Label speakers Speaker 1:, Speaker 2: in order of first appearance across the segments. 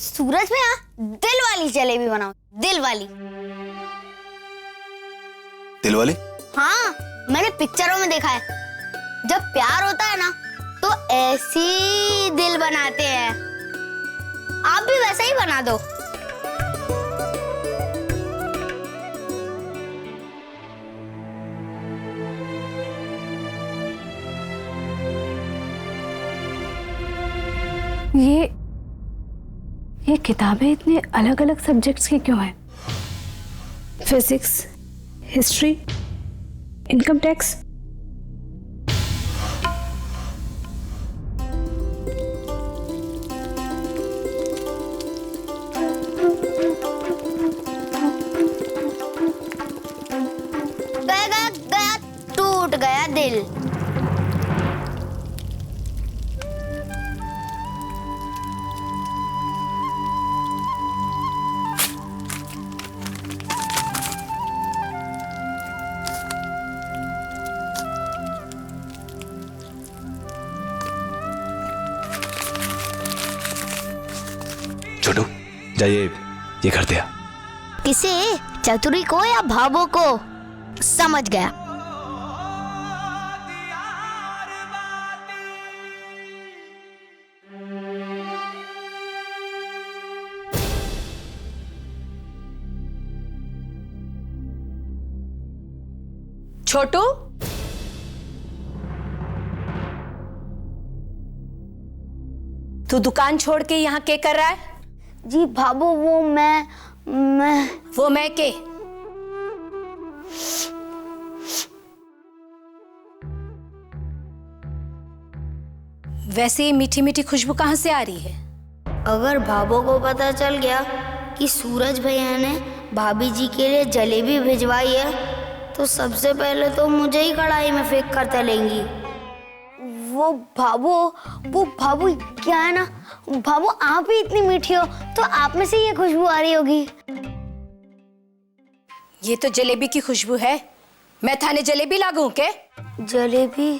Speaker 1: सूरज भैया दिल वाली जलेबी बनाओ, दिल वाली।
Speaker 2: दिल वाली?
Speaker 1: हाँ, मैंने पिक्चरों में देखा है, जब प्यार होता है ना तो ऐसी दिल बनाते हैं। आप भी वैसा ही बना दो।
Speaker 3: ये किताबें इतने अलग अलग सब्जेक्ट्स की क्यों हैं? Physics, history, income tax.
Speaker 1: गया टूट गया दिल।
Speaker 2: छोटू, जाइए ये कर दिया।
Speaker 1: किसे? चतुरी को या भावों को? समझ गया।
Speaker 3: छोटू, तू दुकान छोड़ के यहाँ क्या कर रहा है?
Speaker 1: जी भाभो, वो मैं
Speaker 3: वो मैं के? वैसे ही मीठी मीठी खुशबू कहाँ से आ रही है?
Speaker 1: अगर भाभो को पता चल गया कि सूरज भैया ने भाभी जी के लिए जलेबी भिजवाई है तो सबसे पहले तो मुझे ही कढ़ाई में फेंक कर तलेंगी। वो भाभो क्या है ना, भाभो आप भी इतनी मीठी हो तो आप में से ये खुशबू आ रही होगी।
Speaker 3: ये तो जलेबी की खुशबू है। मैं थाने जलेबी लागू के?
Speaker 1: जलेबी?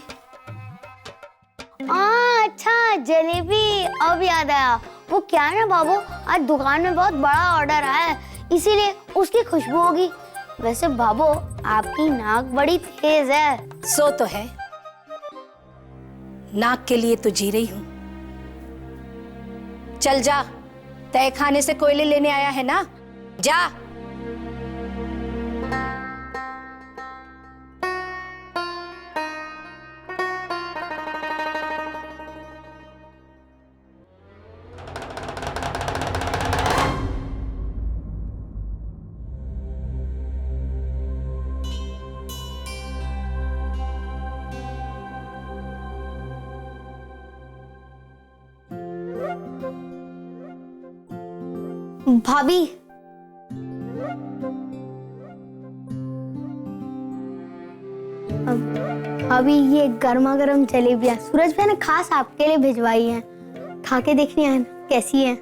Speaker 1: अच्छा जलेबी, अब याद आया। वो क्या है ना बाबू, आज दुकान में बहुत बड़ा ऑर्डर आया है, इसीलिए उसकी खुशबू होगी। वैसे बाबू आपकी नाक बड़ी तेज है।
Speaker 3: सो तो है, नाक के लिए तो जी रही हूं। चल जा, तय खाने से कोयले लेने आया है ना, जा।
Speaker 1: भाभी, अभी ये गर्मा गर्म जलेबियां सूरज भैया ने खास आपके लिए भिजवाई हैं। खा के देखनी है कैसी हैं।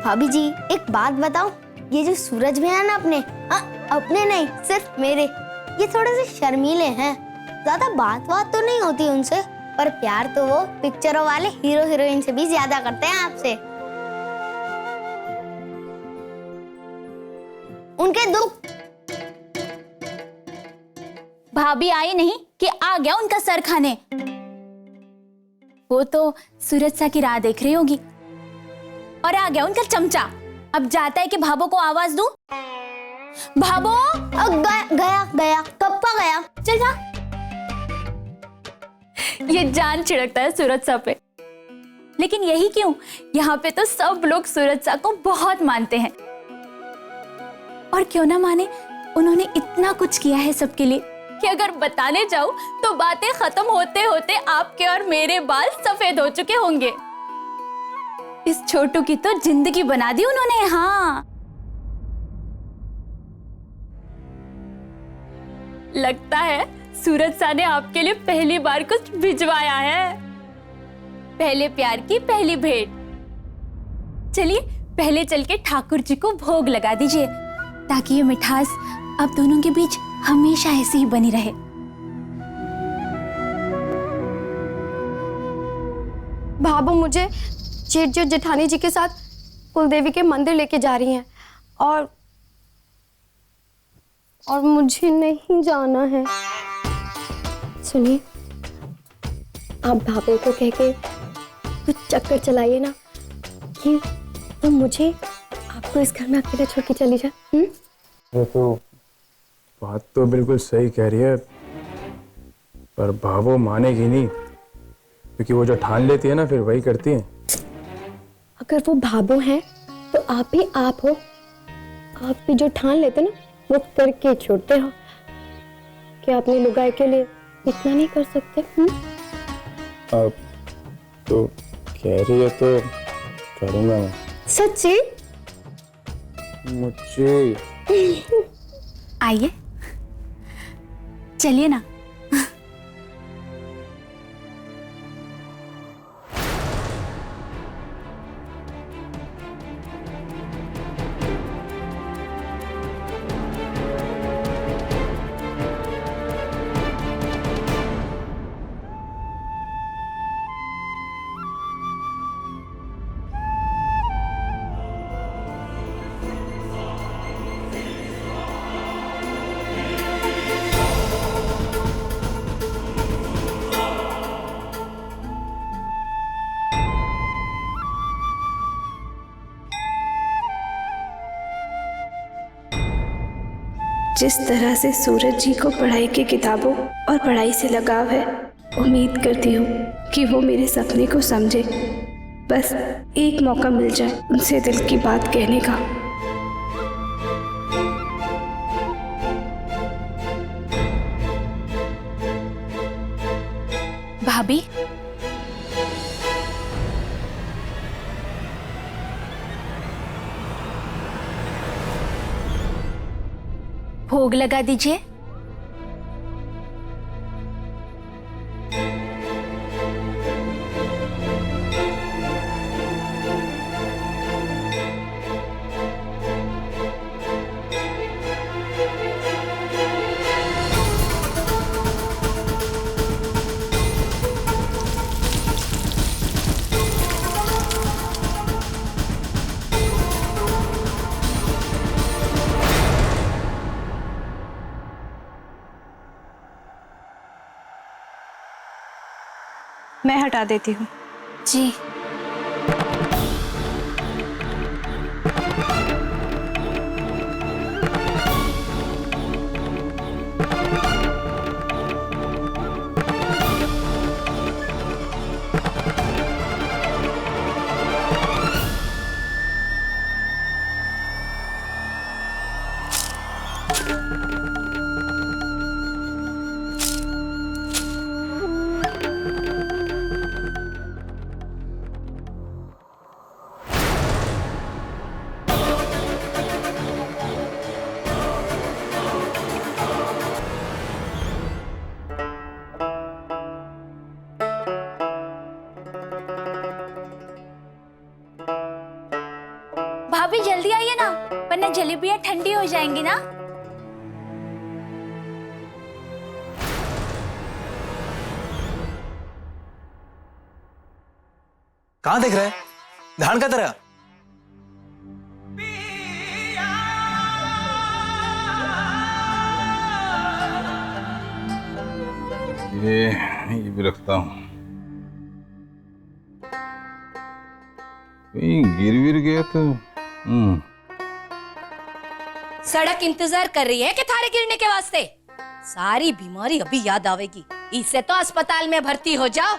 Speaker 1: भाभी जी एक बात बताओ, ये जो सूरज भैया ना अपने नहीं सिर्फ मेरे, ये थोड़े से शर्मीले हैं। ज्यादा बात तो नहीं होती उनसे, पर प्यार तो वो पिक्चरों वाले हीरो हीरोइन से भी ज्यादा करते हैं आपसे। उनके दुख।
Speaker 4: भाभी आई नहीं कि आ गया उनका सर खाने। वो तो सूरज सा की राह देख रही होगी और आ गया उनका चमचा। अब जाता है कि भाभो को आवाज दूं। भाभो!
Speaker 1: गया कब का गया?
Speaker 4: चल जा। ये जान छिड़कता है सूरज सा पे, लेकिन यही क्यों, यहाँ पे तो सब लोग सूरज सा को बहुत मानते हैं। और क्यों ना माने, उन्होंने इतना कुछ किया है सबके लिए कि अगर बताने जाऊं तो बातें खत्म होते होते आपके और मेरे बाल सफेद हो चुके होंगे। इस छोटू की तो जिंदगी बना दी उन्होंने। हाँ, लगता है सूरज सा ने आपके लिए पहली बार कुछ भिजवाया है। पहले प्यार की पहली भेंट। चलिए पहले चल के ठाकुर जी को भोग लगा दीजिए, ताकि ये मिठास अब दोनों के बीच हमेशा ऐसी ही बनी रहे।
Speaker 5: भाभो मुझे जेठ जेठानी जी के साथ कुलदेवी के मंदिर लेके जा रही हैं और मुझे नहीं जाना है। सुनिए, आप भाभो को कह के कुछ चक्कर चलाइए ना कि वो मुझे आपको इस घर में अकेले छोड़ के चली जाए।
Speaker 6: ये तो बात तो बिल्कुल सही कह रही है, पर भावो मानेगी नहीं, क्योंकि वो जो ठान लेती है ना फिर वही करती है।
Speaker 5: अगर वो भाभो हैं तो आप भी आप हो। आप भी जो ठान लेते ना वो करके छोड़ते हो। क्या अपनी लुगाई के लिए इतना नहीं कर सकते?
Speaker 6: अब तो कह रही है तो करूँगा मैं।
Speaker 5: सच्ची?
Speaker 6: मुझे
Speaker 4: आइए, चलिए ना।
Speaker 3: जिस तरह से सूरज जी को पढ़ाई की किताबों और पढ़ाई से लगाव है, उम्मीद करती हूँ कि वो मेरे सपने को समझे। बस एक मौका मिल जाए उनसे दिल की बात कहने का।
Speaker 4: भाभी, भोग लगा दीजिए।
Speaker 3: मैं हटा देती हूँ।
Speaker 4: जी। भाभी जल्दी आइए ना, वरना जलेबियां ठंडी हो जाएंगी ना।
Speaker 2: कहाँ देख रहा है? ध्यान का तरह।
Speaker 7: ये भी रखता हूँ। कहीं गिर विर गया तो।
Speaker 8: सड़क इंतजार कर रही है कि थारे गिरने के वास्ते। सारी बीमारी अभी याद आवेगी। इससे तो अस्पताल में भर्ती हो जाओ।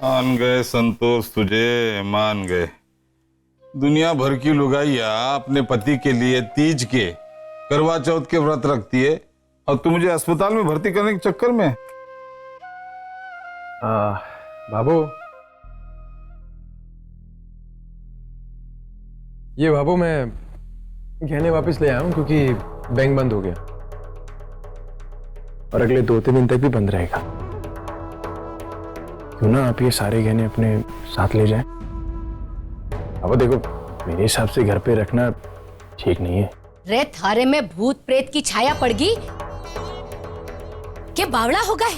Speaker 7: मान गए संतोष, तुझे मान गए। दुनिया भर की लुगाइयां अपने पति के लिए तीज के, करवा चौथ के व्रत रखती है, और तू मुझे अस्पताल में भर्ती करने के चक्कर में।
Speaker 6: बाबू, ये बाबू मैं गहने वापस ले आया हूँ क्योंकि बैंक बंद हो गया और अगले 2-3 दिन तक भी बंद रहेगा। क्यों ना आप ये सारे गहने अपने साथ ले जाएं? अब देखो, मेरे हिसाब से घर पे रखना ठीक नहीं है।
Speaker 8: रे थारे में भूत प्रेत की छाया पड़ गई के बावड़ा हो गए।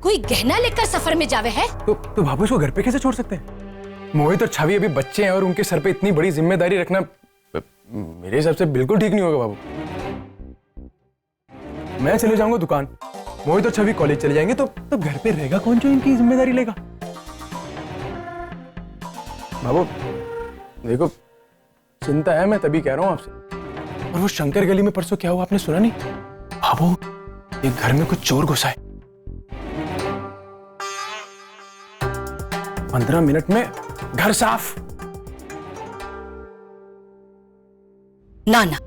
Speaker 8: कोई गहना लेकर सफर में जावे है।
Speaker 6: तो भाभो इसको घर पे कैसे छोड़ सकते हैं? मोहित और छवि अभी बच्चे हैं और उनके सर पे इतनी बड़ी जिम्मेदारी रखना मेरे हिसाब से बिल्कुल ठीक नहीं होगा बाबू। मैं चले जाऊंगा दुकान, मोहित और छवि कॉलेज चले जाएंगे, तो घर पे रहेगा कौन जो इनकी जिम्मेदारी लेगा? बाबू देखो, चिंता है, मैं तभी कह रहा हूं आपसे। और वो शंकर गली में परसों क्या हुआ आपने सुना नहीं? बाबू ये घर में कुछ चोर घुसा है। 15 मिनट में घर साफ।
Speaker 8: ना ना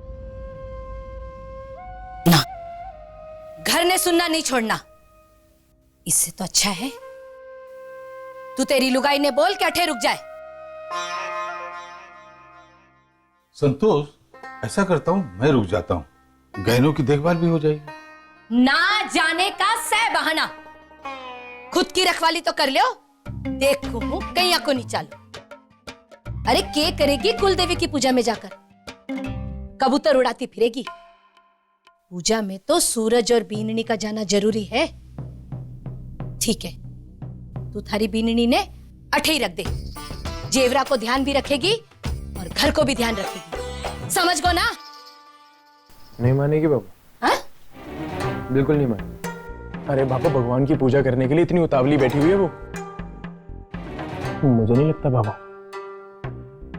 Speaker 8: ना, घर ने सुनना नहीं छोड़ना। इससे तो अच्छा है तू तेरी लुगाई ने बोल के अठे रुक जाए।
Speaker 7: संतोष, ऐसा करता हूँ मैं रुक जाता हूँ, गहनों की देखभाल भी हो जाएगी।
Speaker 8: ना जाने का सह बहाना, खुद की रखवाली तो कर लो। देखो कहीं को नहीं चालू। अरे के करेगी कुलदेवी की पूजा में जाकर? कबूतर उड़ाती फिरेगी? पूजा में तो सूरज और बीननी का जाना जरूरी है। ठीक है, तू थारी बीननी ने अठे ही रख दे। जेवरा को ध्यान भी रखेगी और घर को भी ध्यान रखेगी, समझ गो ना?
Speaker 6: नहीं मानेगी बाबू?
Speaker 8: हाँ?
Speaker 6: बिल्कुल नहीं मानेगी। अरे बाबा, भगवान की पूजा करने के लिए इतनी उतावली बैठी हुई है वो। मुझे नहीं लगता बाबा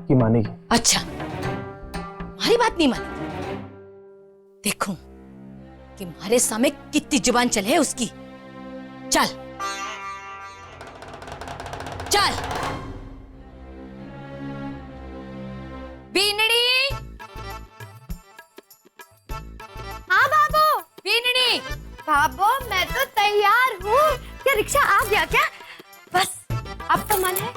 Speaker 6: कि मानेगी।
Speaker 8: अच्छा, हमारी बात नहीं मानेगी? देखूं कि हमारे सामने कितनी जुबान चले है उसकी। चल चल बीनड़ी।
Speaker 5: हाँ बाबू।
Speaker 8: बीनड़ी,
Speaker 5: बाबू मैं तो तैयार हूँ। क्या रिक्शा आ गया क्या? बस अब तो मन है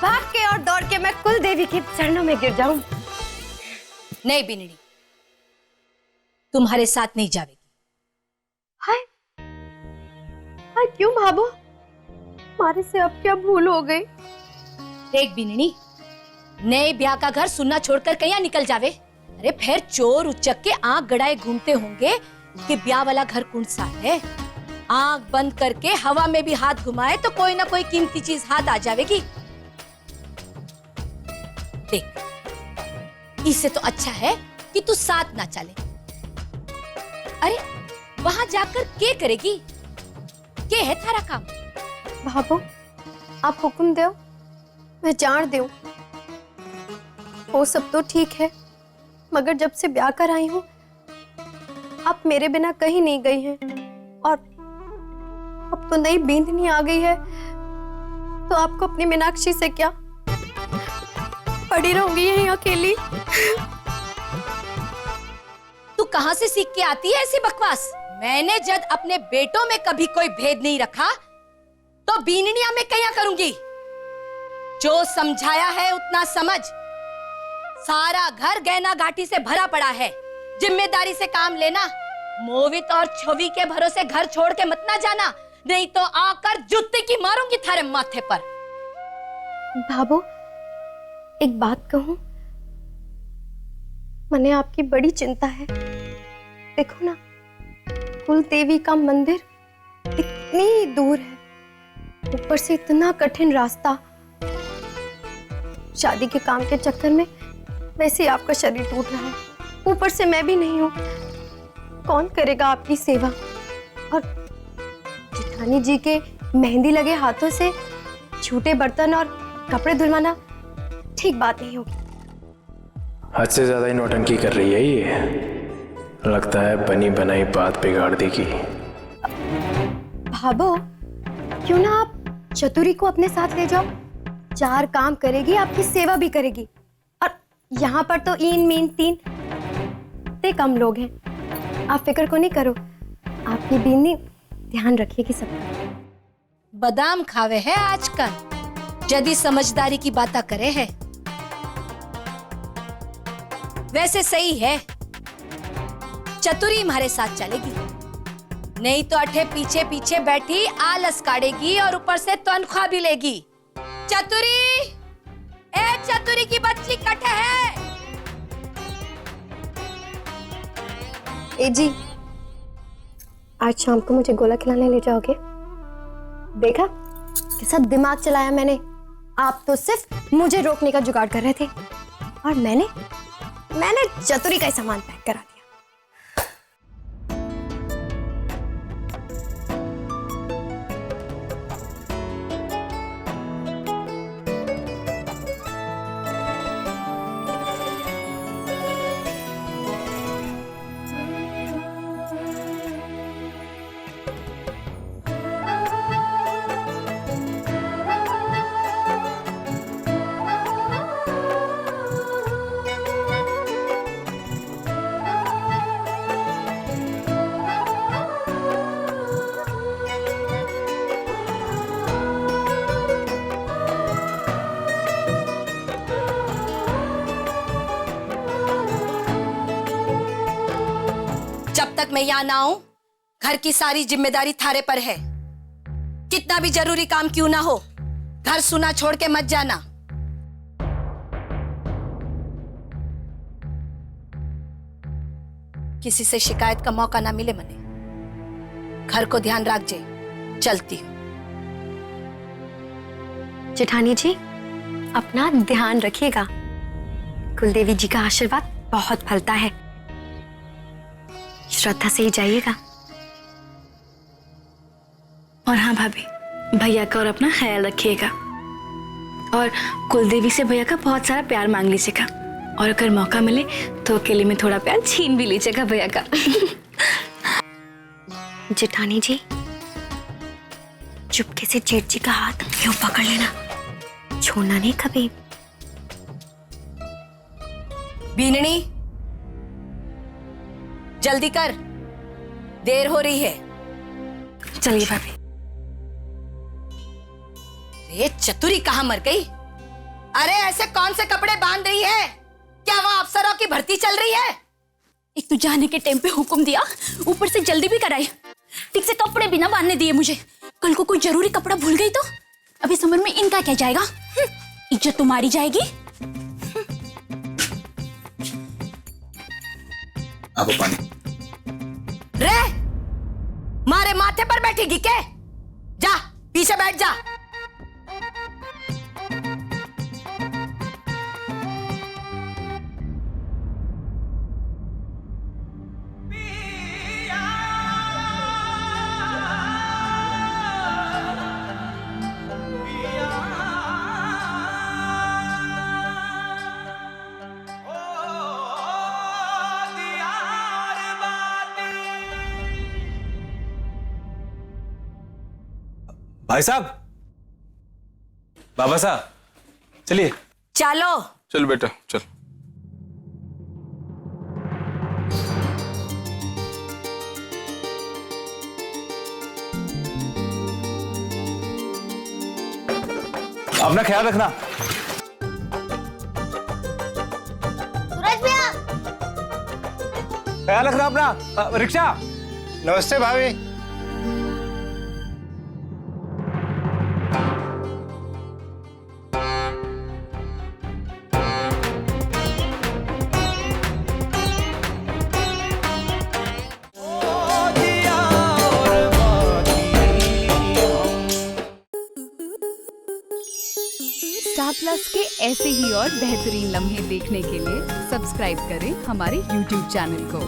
Speaker 5: भाग के और दौड़ के मैं कुल देवी के चरणों में गिर जाऊं।
Speaker 8: नहीं बीनड़ी, तुम्हारे साथ नहीं जावेगी।
Speaker 5: हाय हाय, क्यों बाबू? हमारे से अब क्या भूल हो गई?
Speaker 8: देख बीनड़ी, नए ब्याह का घर सुनना छोड़कर कहीं निकल जावे। अरे फिर चोर उचक के आंख गड़ाए घूमते होंगे कि ब्याह वाला घर कौन सा है। आंख बंद करके हवा में भी हाथ घुमाए तो कोई ना कोई कीमती चीज हाथ आ जाएगी। देख, इससे तो अच्छा है कि तू साथ ना चले। अरे वहां जाकर क्या करेगी? क्या है थारा काम?
Speaker 5: बाबू आप हुक्म दो, मैं जान दूं। वो सब तो ठीक है, मगर जब से ब्याह कर आई हूँ आप मेरे बिना कहीं नहीं गई हैं, और अब तो नई बींदनी आ गई है, तो आपको अपनी मीनाक्षी से क्या? पड़ी रहूंगी यहीं अकेली।
Speaker 8: तू कहां से सीख के आती है ऐसी बकवास? मैंने जब अपने बेटों में कभी कोई भेद नहीं रखा तो बीननिया में क्या करूंगी? जो समझाया है उतना समझ। सारा घर गहना घाटी से भरा पड़ा है, जिम्मेदारी से काम लेना। मोहित और छवि के भरोसे घर छोड़ के मत ना जाना, नहीं तो आकर जूते की मारूंगी थारे माथे पर।
Speaker 5: बाबू एक बात कहूं, मने आपकी बड़ी चिंता है। देखो ना, कुल देवी का मंदिर इतनी दूर है, ऊपर से इतना कठिन रास्ता। शादी के काम के चक्कर में वैसे ही आपका शरीर टूट रहा है, ऊपर से मैं भी नहीं हूं। कौन करेगा आपकी सेवा? और जेठानी जी के मेहंदी लगे हाथों से छूटे बर्तन और कपड़े धुलवाना ठीक बात नहीं होगी।
Speaker 6: हद से ज्यादा ही नौटंकी कर रही है ये। लगता है बनी बनाई बात बिगाड़ देगी।
Speaker 5: भाभो क्यों ना आप चतुरी को अपने साथ ले जाओ, 4 काम करेगी, आपकी सेवा भी करेगी। और यहाँ पर तो इन मीन 3 ते कम लोग हैं, आप फिक्र को नहीं करो। आपकी बीनी ध्यान रखिएगी सबका।
Speaker 8: बादाम खावे है आजकल, यदि समझदारी की बातें करे है। वैसे सही है, चतुरी हमारे साथ चलेगी, नहीं तो अठे पीछे पीछे बैठी आलस काटेगी और ऊपर से तनख्वाह भी लेगी। चतुरी, ए चतुरी की बच्ची कटे है।
Speaker 5: ए जी, आज शाम को मुझे गोला खिलाने ले जाओगे? देखा कैसा दिमाग चलाया मैंने। आप तो सिर्फ मुझे रोकने का जुगाड़ कर रहे थे और मैंने चतुरी का ही सामान पैक करा दिया।
Speaker 8: जब तक मैं यहाँ ना आऊं, घर की सारी जिम्मेदारी थारे पर है। कितना भी जरूरी काम क्यों ना हो, घर सुना छोड़ के मत जाना। किसी से शिकायत का मौका ना मिले मने। घर को ध्यान रख जे। चलती हूँ।
Speaker 5: जेठानी जी, अपना ध्यान रखिएगा। कुलदेवी जी का आशीर्वाद बहुत फलता है। श्रद्धा से ही जाइएगा।
Speaker 3: और हाँ भाभी, भैया का और अपना ख्याल रखिएगा और कुलदेवी से भैया का बहुत सारा प्यार मांग लीजिएगा और अगर मौका मिले तो अकेले में थोड़ा प्यार छीन भी लीजिएगा भैया का।
Speaker 5: जेठानी जी, चुपके से जेठ जी का हाथ यूं पकड़ लेना, छोड़ना नहीं कभी।
Speaker 8: बीननी, जल्दी कर, देर हो रही है।
Speaker 3: चलिए भाभी।
Speaker 8: ये चतुरी कहाँ मर गई? अरे ऐसे कौन से कपड़े बांध रही है? क्या वहाँ अफसरों की भर्ती चल रही है?
Speaker 4: एक तो जाने के टाइम पे हुक्म दिया, ऊपर से जल्दी भी कराई, ठीक से कपड़े भी ना बांधने दिए मुझे। कल को कोई जरूरी कपड़ा भूल गई तो अभी समर में इनका क्या जाएगा? इज्जत तो मारी जाएगी।
Speaker 2: आपको पानी।
Speaker 8: रे, मारे माथे पर बैठेगी क्या? जा पीछे बैठ जा।
Speaker 2: भाई साहब, बाबा साहब, चलिए।
Speaker 8: चलो।
Speaker 6: चल बेटा चल।
Speaker 2: अपना ख्याल रखना।
Speaker 1: सूरज भैया,
Speaker 2: ख्याल रखना अपना। रिक्शा।
Speaker 9: नमस्ते भाभी।
Speaker 10: स्टार प्लस के ऐसे ही और बेहतरीन लम्हे देखने के लिए सब्सक्राइब करें हमारे YouTube चैनल को।